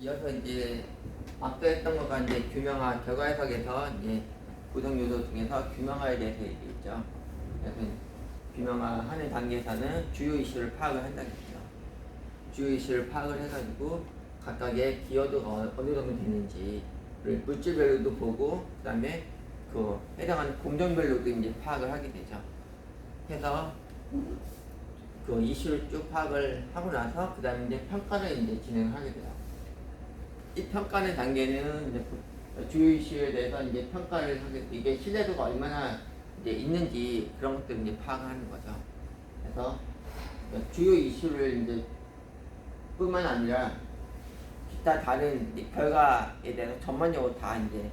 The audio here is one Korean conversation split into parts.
이어서 이제 앞서 했던 것과 이제 규명화 결과 해석에서 이제 구성 요소 중에서 규명화에 대해서 얘기했죠. 그래서 규명화하는 단계에서는 주요 이슈를 파악을 한다겠죠. 주요 이슈를 파악을 해가지고 각각의 기여도가 어느 정도 되는지를 물질별로도 보고 그다음에 그 해당하는 공정별로도 이제 파악을 하게 되죠. 해서 그 이슈를 쭉 파악을 하고 나서 그다음에 이제 평가를 이제 진행을 하게 돼요. 이 평가하는 단계는 이제 주요 이슈에 대해서 이제 평가를 하게, 이게 신뢰도가 얼마나 이제 있는지 그런 것들을 이제 파악하는 거죠. 그래서 주요 이슈를 이제 뿐만 아니라 기타 다른 이제 결과에 대해서 전반적으로 다 이제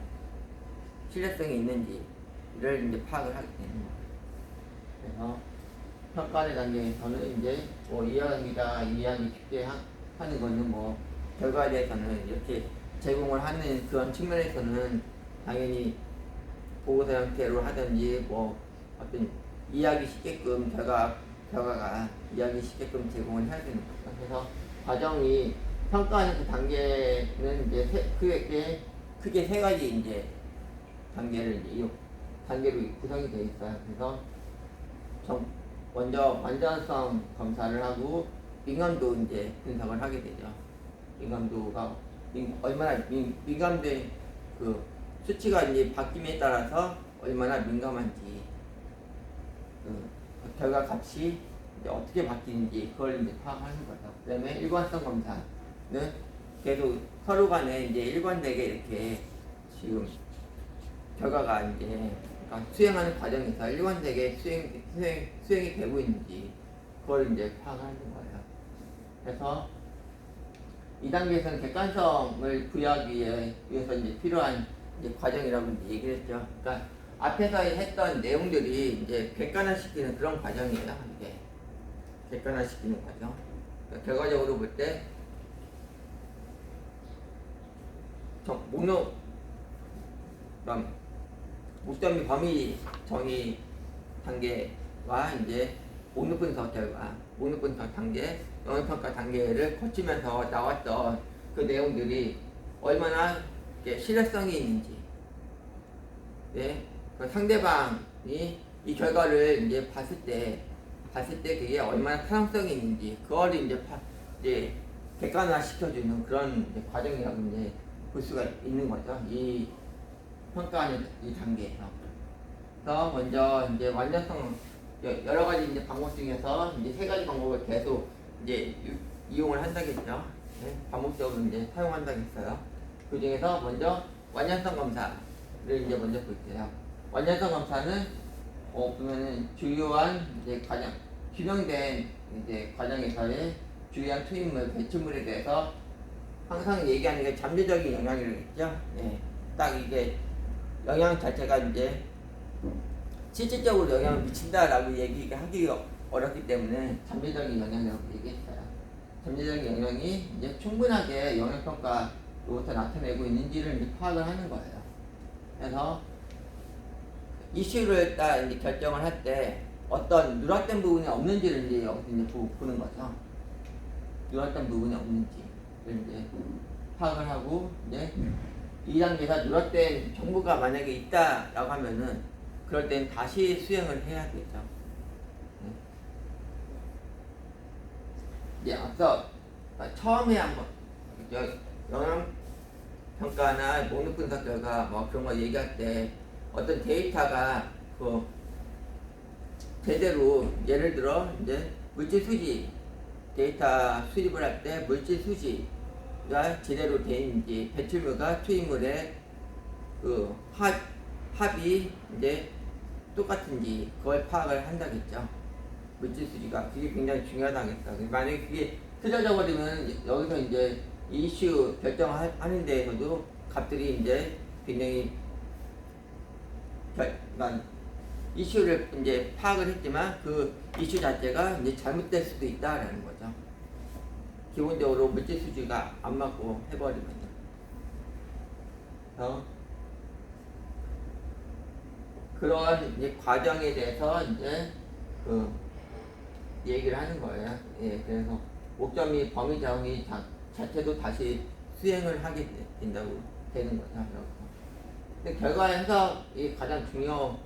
신뢰성이 있는지를 이제 파악을 하게 되는 거예요. 그래서 평가하는 단계에서는 이제 뭐 이해하기 쉽게 하는 거는 뭐 결과에 대해서는 이렇게 제공을 하는 그런 측면에서는 당연히 보고서 형태로 하든지 뭐 어떤 이해하기 쉽게끔 결과가 이해하기 쉽게끔 제공을 해야 되는 거죠. 그래서 과정이 평가하는 그 단계는 이제 크게 세 가지 이제 단계를 이제 단계로 구성이 되어 있어요. 그래서 먼저 완전성 검사를 하고 민감도 이제 분석을 하게 되죠. 민감도가 얼마나 민감된 그 수치가 이제 바뀜에 따라서 얼마나 민감한지 그 결과 값이 이제 어떻게 바뀌는지 그걸 이제 파악하는 거죠. 그다음에 일관성 검사는 계속 서로 간에 이제 일관되게 이렇게 지금 결과가 이제 그러니까 수행하는 과정에서 일관되게 수행이 되고 있는지 그걸 이제 파악하는 거예요. 그래서 이 단계에서는 객관성을 부여하기 위해서 이제 필요한 이제 과정이라고 이제 얘기를 했죠. 그러니까 앞에서 했던 내용들이 이제 객관화시키는 그런 과정이에요. 이게 객관화시키는 과정. 그러니까 결과적으로 볼 때 목적 및 범위 정의 단계와 이제 목록 분석 결과, 목록 분석 단계, 영역평가 단계를 거치면서 나왔던 그 내용들이 얼마나 신뢰성이 있는지, 네, 그 상대방이 이 결과를 이제 봤을 때 그게 얼마나 타당성이 있는지, 그거를 이제 객관화 시켜주는 그런 이제 과정이라고 이제 볼 수가 있는 거죠. 이 평가하는 이 단계에서. 그래서 먼저 이제 완전성 여러 가지 이제 방법 중에서 이제 세 가지 방법을 계속 이제 이용을 한다겠죠. 네? 반복적으로 이제 사용한다겠어요. 그 중에서 먼저 완전성 검사를 이제 먼저 볼게요. 완전성 검사는 보면은 주요한 이제 과정, 규명된 이제 과정에서의 주요한 투입물, 배출물에 대해서 항상 얘기하는 게 잠재적인 영향이라고 했죠. 네. 딱 이게 영향 자체가 이제 실질적으로 영향을 미친다라고 얘기하기가 어렵기 때문에 잠재적인 영향이라고 얘기했어요. 잠재적인 영향이 이제 충분하게 영향평가로부터 나타내고 있는지를 이제 파악을 하는 거예요. 그래서 이슈를 딱 이제 결정을 할 때 어떤 누락된 부분이 없는지를 이제 여기서 이제 보는 거죠. 누락된 부분이 없는지를 이제 파악을 하고 이제 이 단계에서 누락된 정보가 만약에 있다라고 하면은 그럴 땐 다시 수행을 해야겠죠. 이제 앞서 처음에 한번 영향 평가나 목록 분석 결과 뭐 그런 거 얘기할 때 어떤 데이터가 그 제대로 예를 들어 이제 물질 수지 데이터 수립을 할 때 물질 수지가 제대로 돼 있는지 배출물과 투입물의 그 합이 이제 똑같은지 그걸 파악을 한다겠죠. 물질 수지가 그게 굉장히 중요하다겠다. 만약에 그게 틀어져 버리면 여기서 이제 이슈 결정하는 데에서도 값들이 이제 굉장히 이슈를 이제 파악을 했지만 그 이슈 자체가 이제 잘못될 수도 있다라는 거죠. 기본적으로 물질 수지가 안 맞고 해버리면요. 그런 이제 과정에 대해서 이제 그 얘기를 하는 거예요. 예, 그래서 목적 및 범위 정의 자체도 다시 수행을 하게 된다고 되는 거죠. 근데 결과에서 이 가장 그러니까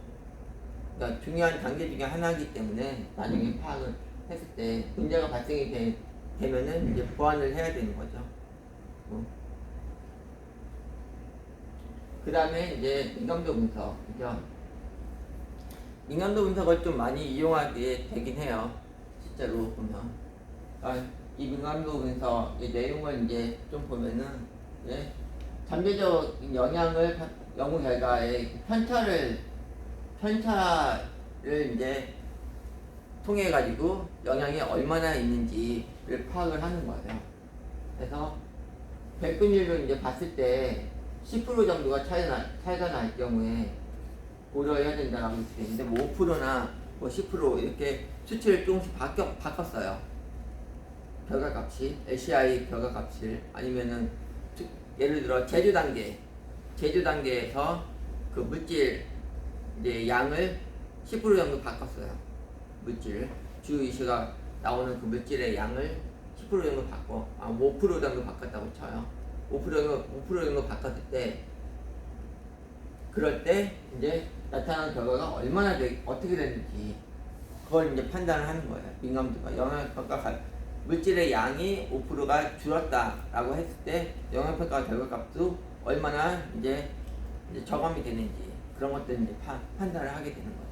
중요한 단계 중에 하나이기 때문에 나중에 파악을 했을 때 문제가 발생이 되면은 이제 보완을 해야 되는 거죠. 그 다음에 이제 민감도 분석이죠. 민감도 분석을 좀 많이 이용하게 되긴 해요. 실제로 보면. 이 민감도 분석의 내용을 이제 좀 보면은, 예, 잠재적 영향을 연구 결과에 편차를 이제 통해 가지고 영향이 얼마나 있는지를 파악을 하는 거예요. 그래서 백분율로 이제 봤을 때 10% 정도가 차이가 날 경우에 고려해야 된다고 되어 있는데, 뭐 5%나 뭐 10% 이렇게 수치를 조금씩 바꿨어요. 결과값이 LCI 결과값을. 아니면은 예를 들어 제조 단계에서 그 물질 이제 양을 10% 정도 바꿨어요. 물질 주요 이슈가 나오는 그 물질의 양을 10% 정도 바꿔 5% 정도 바꿨다고 쳐요. 5% 정도 바꿨을 때, 그럴 때 이제 나타나는 결과가 얼마나 어떻게 됐는지 그걸 이제 판단을 하는 거예요. 민감도가 영향평가 물질의 양이 5%가 줄었다라고 했을 때 영향평가 결과값도 얼마나 이제 저감이 되는지 그런 것들 이제 판단을 하게 되는 거죠.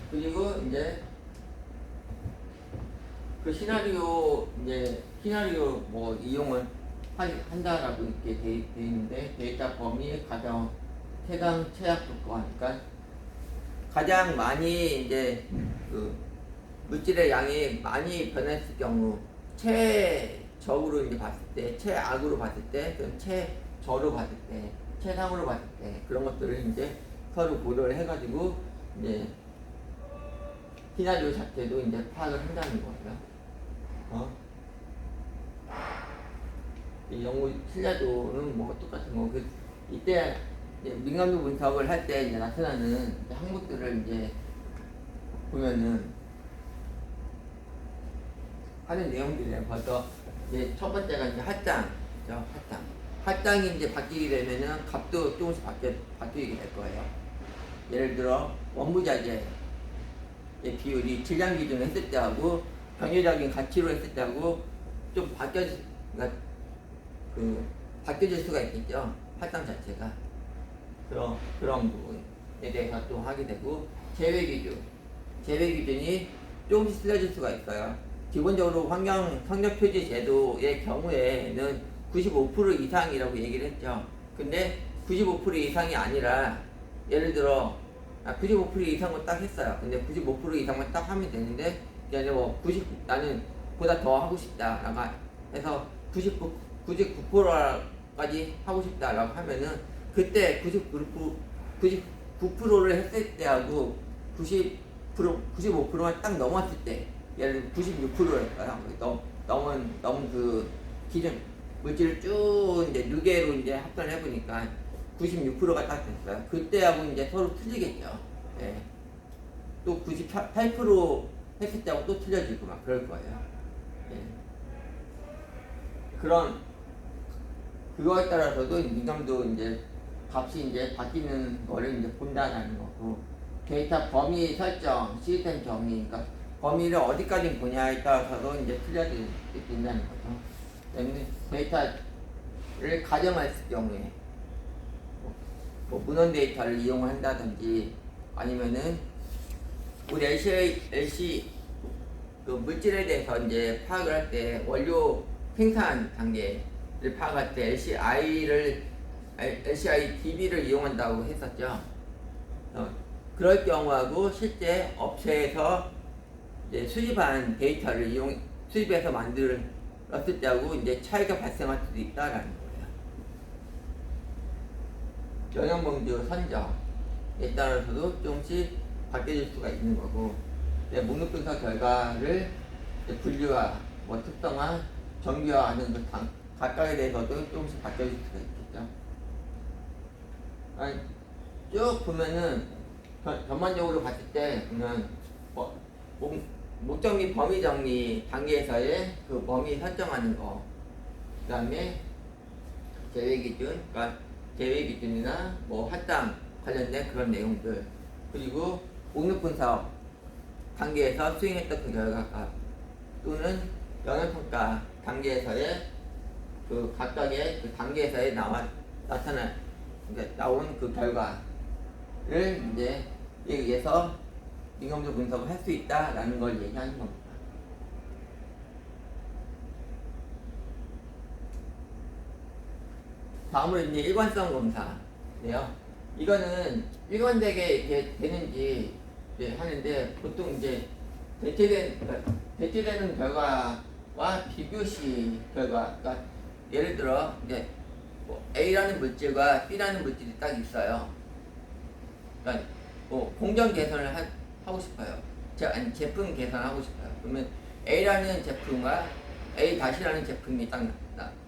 그리고 이제 그 시나리오 뭐 이용을 한다라고 이렇게 돼 있는데, 데이터 범위, 가정, 최강, 최악 조건. 그러니까 가장 많이 이제 그 물질의 양이 많이 변했을 경우, 최적으로 이제 봤을 때, 최악으로 봤을 때, 그럼 최저로 봤을 때, 최상으로 봤을 때, 그런 것들을 이제 서로 고려를 해가지고 이제 시나리오 자체도 이제 파악을 한다는 거예요. 이 연구 신뢰도는 뭐 똑같은 거. 이때 이제 민감도 분석을 할 때 이제 나타나는 이제 항목들을 이제 보면은 하는 내용들이에요. 벌써 이제 첫 번째가 이제 할당이죠. 할당이 이제 바뀌게 되면은 값도 조금씩 바뀌게 될 거예요. 예를 들어 원부자재의 비율이 질량 기준을 했을 때하고 병렬적인 가치로 했을 때하고 좀 그러니까 바뀌어질 수가 있겠죠. 할당 자체가. 그런 부분에 대해서 또 하게 되고, 제외 기준이 조금씩 틀려질 수가 있어요. 기본적으로 환경 성적 표시 제도의 경우에는 95% 이상이라고 얘기를 했죠. 근데 95% 이상이 아니라, 예를 들어 95% 이상은 딱 했어요. 근데 95% 이상만 딱 하면 되는데, 그게 뭐 나는 보다 더 하고 싶다라고 해서 99%까지 하고 싶다라고 하면은, 그때 99%를 했을 때하고 95%만 딱 넘었을 때, 예를 들어 96%였어요. 넘은 그 기준 물질을 쭉 이제 6개로 이제 합산을 해보니까 96%가 딱 됐어요. 그때하고 이제 서로 틀리겠죠. 예. 또 98% 했을 때하고 또 틀려지고 막 그럴 거예요. 예. 그거에 따라서도 민감도 이제 값이 이제 바뀌는 거를 이제 본다는 거고, 데이터 범위 설정, 시스템 정의, 그러니까 범위를 어디까지 보냐에 따라서도 이제 틀려진다는 거죠. 때문에 데이터를 가정했을 경우에 뭐 문헌 데이터를 이용한다든지, 아니면은 우리 LC 그 물질에 대해서 이제 파악을 할 때 원료 생산 단계를 파악할 때 LCI DB를 이용한다고 했었죠. 그럴 경우하고 실제 업체에서 이제 수집한 데이터를 수집해서 만들었을 때하고 이제 차이가 발생할 수도 있다라는 거예요. 영양봉주 선정에 따라서도 조금씩 바뀌어질 수가 있는 거고, 목록 분석 결과를 분류화, 뭐 특성화, 정비화하는 그 각각에 대해서도 조금씩 바뀌어질 수가 있겠죠. 쭉 보면은 전반적으로 봤을 때 보면 목적 및 범위 정리 단계에서의 그 범위 설정하는 거, 그 다음에 제외 기준, 그러니까 제외 기준이나 뭐 할당 관련된 그런 내용들, 그리고 목록 분석 단계에서 수행했던 그 결과값, 또는 영역평가 단계에서의 그 각각의 그 단계에서의 그러니까 나온 그 결과를 이제 여기에서 잉여도 분석을 할 수 있다라는 걸 얘기하는 겁니다. 다음으로 이제 일관성 검사인데요. 이거는 일관되게 이렇게 되는지 이제 하는데, 보통 이제 대체되는 결과와 비교시 결과, 그러니까 예를 들어 이제 뭐 A라는 물질과 B라는 물질이 딱 있어요. 그러니까 뭐 공정 개선을 하고 싶어요. 아니 제품 개선하고 싶어요. 그러면 A라는 제품과 A-라는 제품이 딱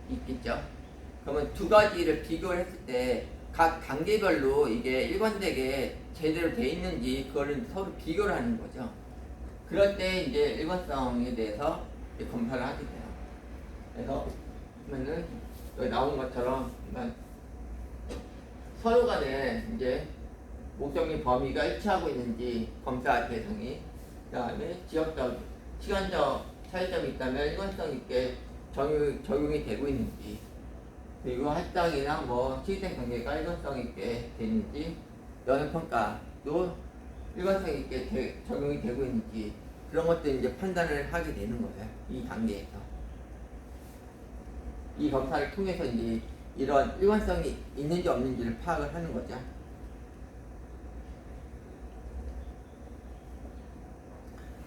있겠죠. 그러면 두 가지를 비교를 했을 때 각 단계별로 이게 일관되게 제대로 돼 있는지 그거를 서로 비교를 하는 거죠. 그럴 때 이제 일관성에 대해서 이제 검사를 하게 돼요. 그래서 그러면은 여기 나온 것처럼 서로 간에 이제 목적인 범위가 일치하고 있는지 검사 대상이, 그 다음에 지역적, 시간적 차이점이 있다면 일관성 있게 적용이 되고 있는지, 그리고 할당이나 뭐 시스템 관계가 일관성 있게 되는지, 영역평가도 일관성 있게 적용이 되고 있는지, 그런 것들 이제 판단을 하게 되는 거예요. 이 단계에서. 이 검사를 통해서 이제 이런 일관성이 있는지 없는지를 파악을 하는 거죠.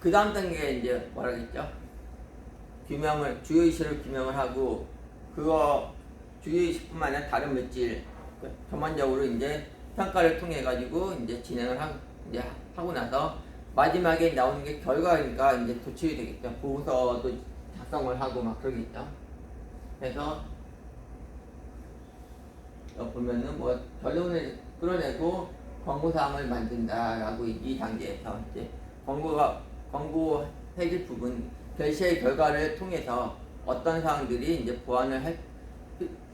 그 다음 단계에 이제 뭐라 그랬죠? 주요 이슈를 규명을 하고, 그거 주요 이슈뿐만 아니라 다른 물질 전반적으로 이제 평가를 통해 가지고 이제 진행을 하고 나서 마지막에 나오는 게 결과니까 이제 도출이 되겠죠. 보고서도 작성을 하고 막 그러겠죠. 그래서 보면은 뭐 결론을 끌어내고 권고사항을 만든다라고 이 단계에서 이제 권고 해줄 부분, 결시의 결과를 통해서 어떤 사항들이 이제 보완을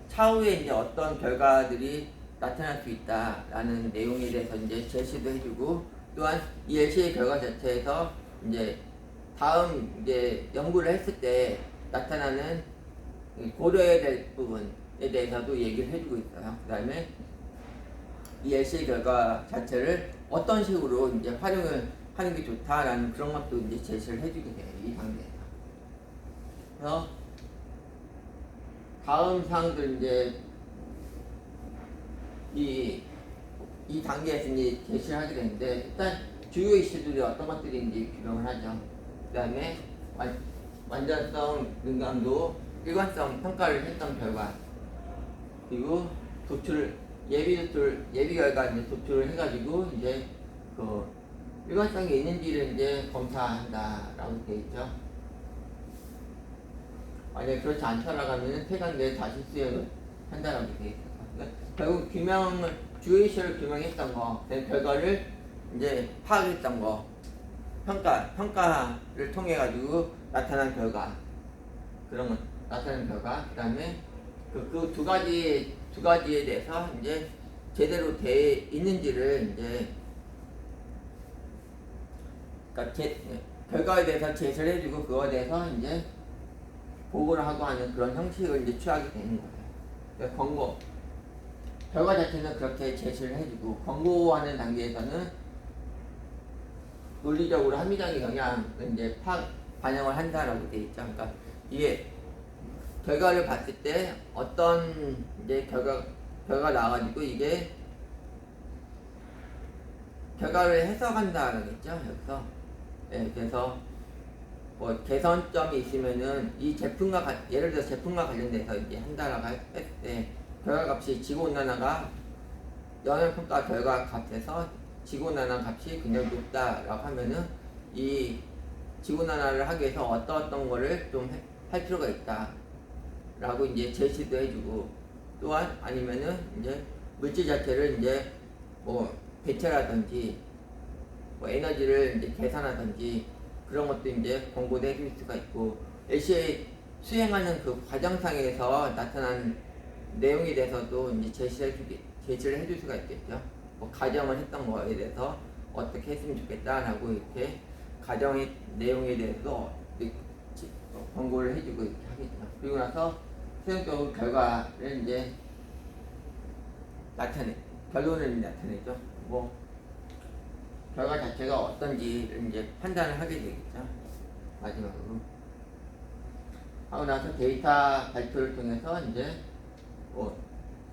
차후에 이제 어떤 결과들이 나타날 수 있다라는 내용에 대해서 이제 제시도 해주고, 또한 이 예시의 결과 자체에서 이제 다음 이제 연구를 했을 때 나타나는 고려해야 될 부분에 대해서도 얘기를 해주고 있어요. 그 다음에 이 예시의 결과 자체를 어떤 식으로 이제 활용을 하는 게 좋다라는 그런 것도 이제 제시를 해주게 돼요. 이 단계에서. 그래서 다음 사항들 이제 이 단계에서 이제 제시를 하게 되는데, 일단 주요 이슈들이 어떤 것들인지 규명을 하죠. 그 다음에 완전성, 능감도, 일관성 평가를 했던 결과, 그리고 예비 결과 이제 도출을 해가지고 이제 그 일관성이 있는지를 이제 검사한다라고 되어 있죠. 만약에 그렇지 않다라고 하면 세 단계에 다시 수행을 한다라고 되어 있어요. 그러니까 결국 주요 이슈를 규명했던 거, 결과를 이제 파악했던 거, 평가를 통해 가지고 나타난 결과, 그런 것 나타난 결과, 그 다음에 그 두 가지에 대해서 이제 제대로 돼 있는지를 이제 그러니까 결과에 대해서 제시를 해주고, 그거에 대해서 이제 보고를 하고 하는 그런 형식을 이제 취하게 되는 거예요. 그러니까 결과 자체는 그렇게 제시를 해주고, 권고하는 단계에서는 논리적으로 합리적인 영향을 이제 반영을 한다라고 되어 있죠. 그러니까 이게 결과를 봤을 때 어떤 이제 결과 나와가지고 이게 결과를 해석한다라고 했죠. 여기서. 네, 그래서 뭐 개선점이 있으면은 이 예를 들어 제품과 관련돼서 이제 한다라고 했을 때 결과값이 지구온난화가 영역평가 결과값에서 지구온난화 값이 굉장히 높다라고 하면은 이 지구온난화를 하기 위해서 어떤 거를 좀 할 필요가 있다라고 이제 제시도 해주고, 또한 아니면은 이제 물질 자체를 이제 뭐 배출하든지 뭐 에너지를 이제 계산하든지 그런 것도 이제 권고도 해줄 수가 있고, LCA 수행하는 그 과정상에서 나타난 내용에 대해서도 이제 제시를 해줄 수가 있겠죠. 뭐 가정을 했던 거에 대해서 어떻게 했으면 좋겠다라고 이렇게 가정의 내용에 대해서 권고를 해주고 이렇게 하겠죠. 그리고 나서 수행적으로 결과를 이제 결론을 나타내죠. 뭐 결과 자체가 어떤지를 이제 판단을 하게 되겠죠. 마지막으로 하고 나서 데이터 발표를 통해서 이제 뭐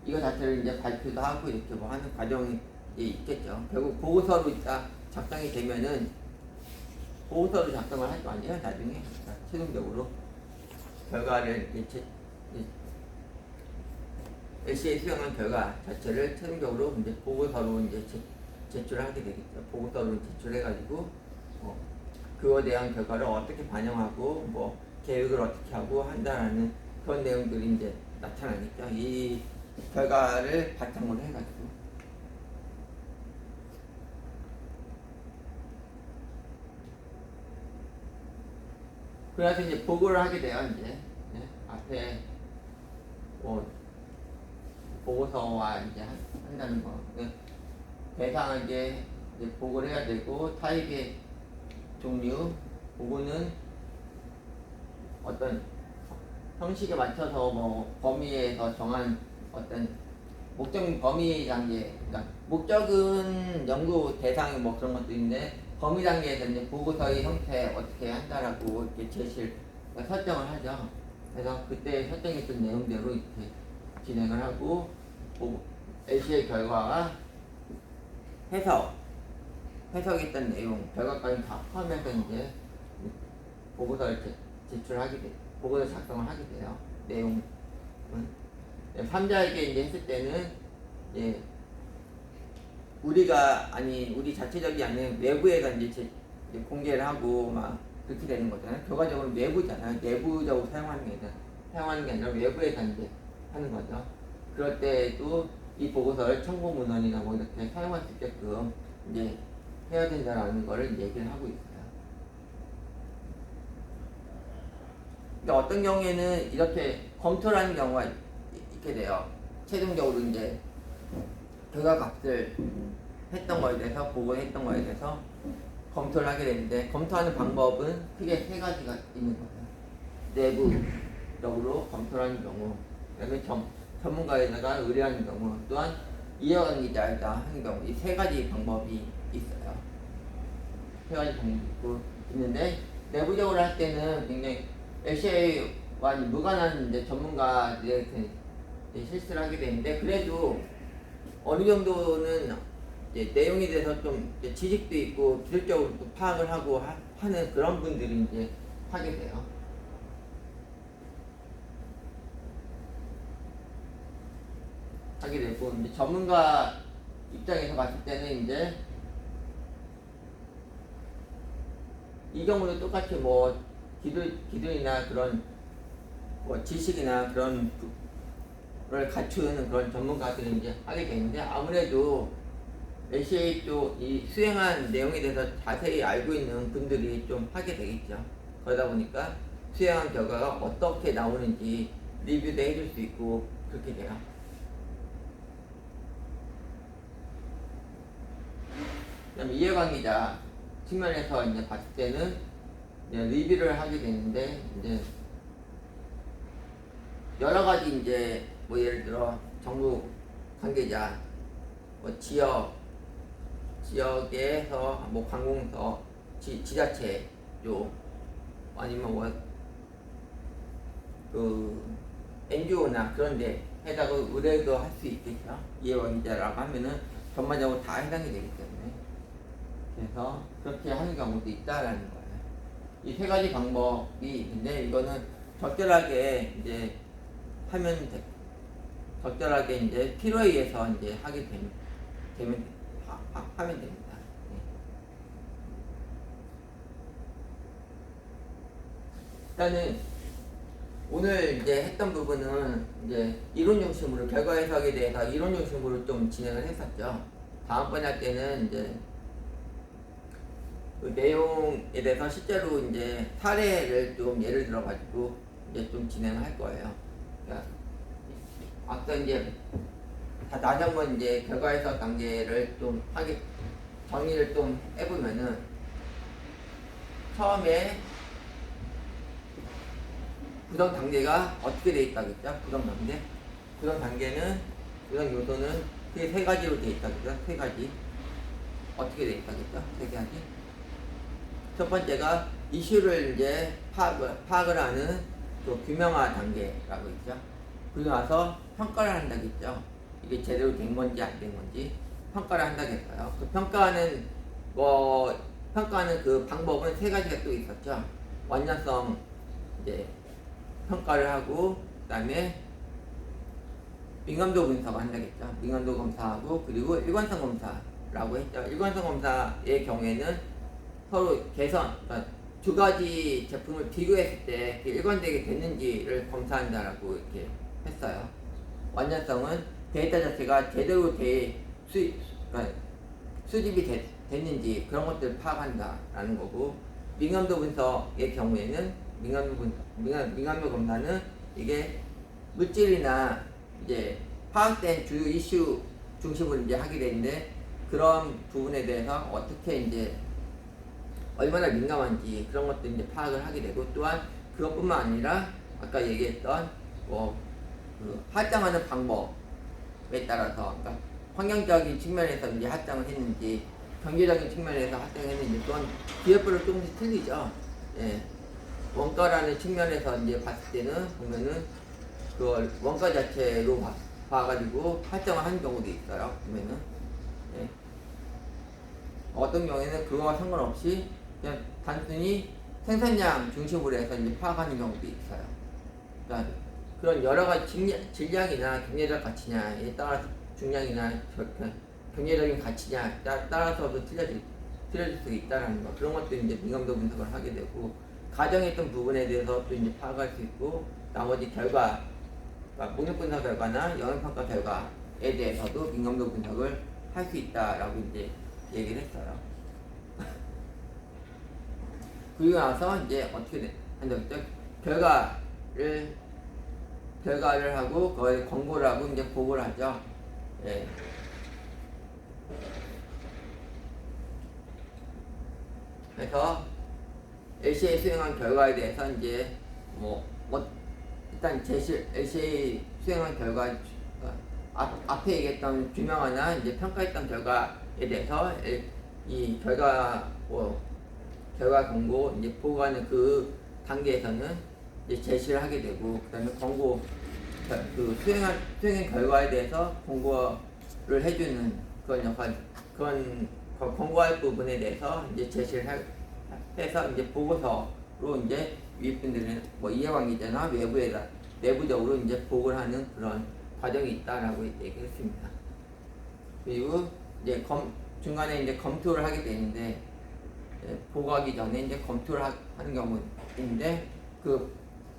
이거 자체를 이제 발표도 하고 이렇게 뭐 하는 과정이 있겠죠. 결국 보고서로 작성이 되면은 보고서로 작성을 할 거 아니에요. 나중에 최종적으로 결과를 LCA 수행한 결과 자체를 최종적으로 이제 보고서로 이제 제출을 하게 되겠죠. 보고서로 제출해가지고 그거에 대한 결과를 어떻게 반영하고 뭐 계획을 어떻게 하고 한다라는 그런 내용들이 이제 나타나니까 이 결과를 바탕으로 해가지고 그래서 이제 보고를 하게 돼요. 이제 앞에 보고서와 이제 한다는 거. 대상을 이제 보고를 해야 되고 타입의 종류, 보고는 어떤 형식에 맞춰서 뭐 범위에서 정한 어떤 목적 범위 단계, 그러니까 목적은 연구 대상이 뭐 그런 것도 있는데 범위 단계에서 이제 보고서의 형태 어떻게 한다라고 이렇게 제시를 설정을 하죠. 그래서 그때 설정했던 내용대로 이렇게 진행을 하고 LCA 결과가 해석했던 내용, 결과까지 다 포함해서 이제 보고서를 보고서 작성을 하게 돼요. 내용은 3자에게 이제 했을 때는 우리 자체적이 아닌 외부에다 이제 공개를 하고 막 그렇게 되는 거잖아요. 결과적으로 내부잖아요. 내부적으로 사용하는 게 아니라 외부에다 이제 하는 거죠. 그럴 때도 이 보고서를 첨부 문헌이나 뭐 이렇게 사용할 수 있게끔 이제 해야 된다라는 거를 얘기를 하고 있어요. 근데 어떤 경우에는 이렇게 검토를 하는 경우가 있게 돼요. 최종적으로 이제 결과값을 했던 거에 대해서 보고했던 거에 대해서 검토를 하게 되는데 검토하는 방법은 크게 3가지가 있는 거예요. 내부적으로 검토를 하는 경우, 그다음에 전문가에다가 의뢰하는 경우, 또한 이해관계자에다 하는 경우, 이 3가지 방법이 있어요. 3가지 방법이 있는데 내부적으로 할 때는 굉장히 LCA와 무관한 이제 전문가들한테 실수를 하게 되는데 그래도 어느 정도는 이제 내용에 대해서 좀 지식도 있고 기술적으로 또 파악을 하고 하는 그런 분들이 이제 하게 돼요. 하게 되고 이제 전문가 입장에서 봤을 때는 이제 이 경우도 똑같이 뭐 기술이나 그런 뭐 지식이나 그런 걸 갖추는 그런 전문가들이 이제 하게 되는데 아무래도 LCA 쪽 이 수행한 내용에 대해서 자세히 알고 있는 분들이 좀 하게 되겠죠. 그러다 보니까 수행한 결과가 어떻게 나오는지 리뷰도 해줄 수 있고 그렇게 돼요. 그다음에 이해관계자 측면에서 이제 봤을 때는 이제 리뷰를 하게 되는데 이제 여러 가지 이제 뭐 예를 들어 정부 관계자, 뭐 지역에서 뭐 관공서, 지자체 쪽 아니면 뭐 그 NGO나 그런데 해다가 의뢰도 할 수 있겠죠. 이해관계자라고 하면은 전반적으로 다 해당이 되기 때문에 그래서 그렇게 하는 경우도 있다라는 거예요. 이 3가지 방법이 있는데 이거는 적절하게 이제 적절하게 이제 필요에 의해서 이제 하게 하면 됩니다. 일단은 오늘 이제 했던 부분은 이제 이론 중심으로 결과 해석에 대해서 이론 중심으로 좀 진행을 했었죠. 다음번에 할 때는 이제 그 내용에 대해서 실제로 이제 사례를 좀 예를 들어 가지고 이제 좀 진행을 할 거예요. 그러니까 앞서 이제 다시 한번 이제 결과 해석 단계를 좀 하게 정리를 좀 해보면은 처음에 구성 단계가 어떻게 돼 있다겠죠? 구성 단계. 구성 단계는 구성 요소는 크게 세 가지로 돼 있다겠죠? 세 가지. 어떻게 돼 있다겠죠? 세 가지. 첫 번째가 이슈를 이제 파악을 하는 그 규명화 단계라고 있죠. 그리고 나서 평가를 한다겠죠. 이게 제대로 된 건지 안 된 건지 평가를 한다겠어요. 그 평가하는 그 방법은 세 가지가 또 있었죠. 완전성 이제 평가를 하고 그다음에 민감도 분석을 한다겠죠. 민감도 검사하고 그리고 일관성 검사라고 했죠. 일관성 검사의 경우에는 서로 그러니까 두 가지 제품을 비교했을 때 일관되게 됐는지를 검사한다라고 이렇게 했어요. 완전성은 데이터 자체가 제대로 그러니까 수집이 됐는지 그런 것들을 파악한다라는 거고, 민감도 분석의 경우에는 민감도 검사는 이게 물질이나 이제 파악된 주요 이슈 중심으로 이제 하게 되는데, 그런 부분에 대해서 어떻게 이제 얼마나 민감한지 그런 것도 이제 파악을 하게 되고, 또한 그것뿐만 아니라 아까 얘기했던 그 할당하는 방법에 따라서, 그러니까 환경적인 측면에서 이제 할당을 했는지 경제적인 측면에서 할당을 했는지, 또한 기업별로 조금씩 틀리죠. 예. 원가라는 측면에서 이제 봤을 때는 보면은 그걸 원가 자체로 봐가지고 할당을 하는 경우도 있어요. 보면은 예. 어떤 경우에는 그거와 상관없이 그냥 단순히 생산량 중심으로 해서 이제 파악하는 경우도 있어요. 그러니까 그런 여러 가지 질량이나 경제적 가치냐에 따라서 중량이나 경제적인 가치냐에 따라서도 틀려질 수 있다는 거. 그런 것도 이제 민감도 분석을 하게 되고, 가정했던 부분에 대해서 또 이제 파악할 수 있고, 나머지 결과, 그러니까 목록 분석 결과나 영역평가 결과에 대해서도 민감도 분석을 할 수 있다라고 이제 얘기를 했어요. 그리고 나서 이제 어떻게 한다고 했죠? 결과를 하고 그걸 권고를 하고 이제 보고를 하죠. 예. 그래서 LCA 수행한 결과에 대해서 이제 일단 LCA 수행한 결과, 앞에 얘기했던 규명화나 이제 평가했던 결과에 대해서 이 결과 권고 이제 보고하는 그 단계에서는 이제 제시를 하게 되고, 그다음에 권고 그 수행한 결과에 대해서 권고를 해주는 그런 역할, 그런 권고할 부분에 대해서 이제 제시를 해서 이제 보고서로 이제 위분들은 이해관계자나 내부적으로 이제 보고를 하는 그런 과정이 있다라고 얘기했습니다. 그리고 이제 중간에 이제 검토를 하게 되는데, 보고하기 전에 이제 검토를 하는 경우는 있는데, 그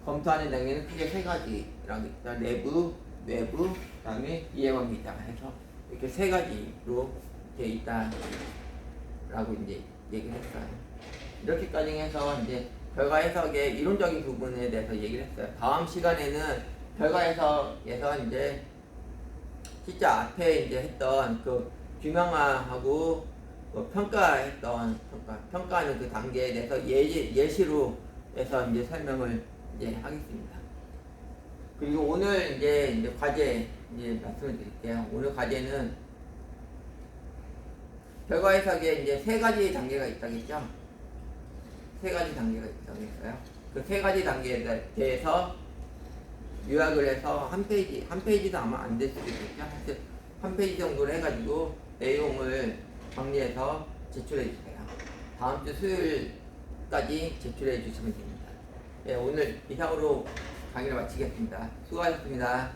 검토하는 단계는 크게 세 가지라고 있다. 내부, 외부, 그다음에 이해관계자 해서 이렇게 세 가지로 돼 있다라고 이제 얘기를 했어요. 이렇게까지 해서 이제 결과 해석의 이론적인 부분에 대해서 얘기를 했어요. 다음 시간에는 결과 해석에서 이제 진짜 앞에 이제 했던 그 규명화하고 평가하는 그 단계에 대해서 예시로 해서 이제 설명을 이제 하겠습니다. 그리고 오늘 이제 과제 이제 말씀을 드릴게요. 오늘 과제는 결과 해석에 이제 세 가지 단계가 있다겠죠? 세 가지 단계가 있다고 했어요. 그 세 가지 단계에 대해서 요약을 해서 한 페이지도 아마 안 될 수도 있겠죠? 한 페이지 정도를 해가지고 내용을 정리해서 제출해 주세요. 다음 주 수요일까지 제출해 주시면 됩니다. 네, 오늘 이상으로 강의를 마치겠습니다. 수고하셨습니다.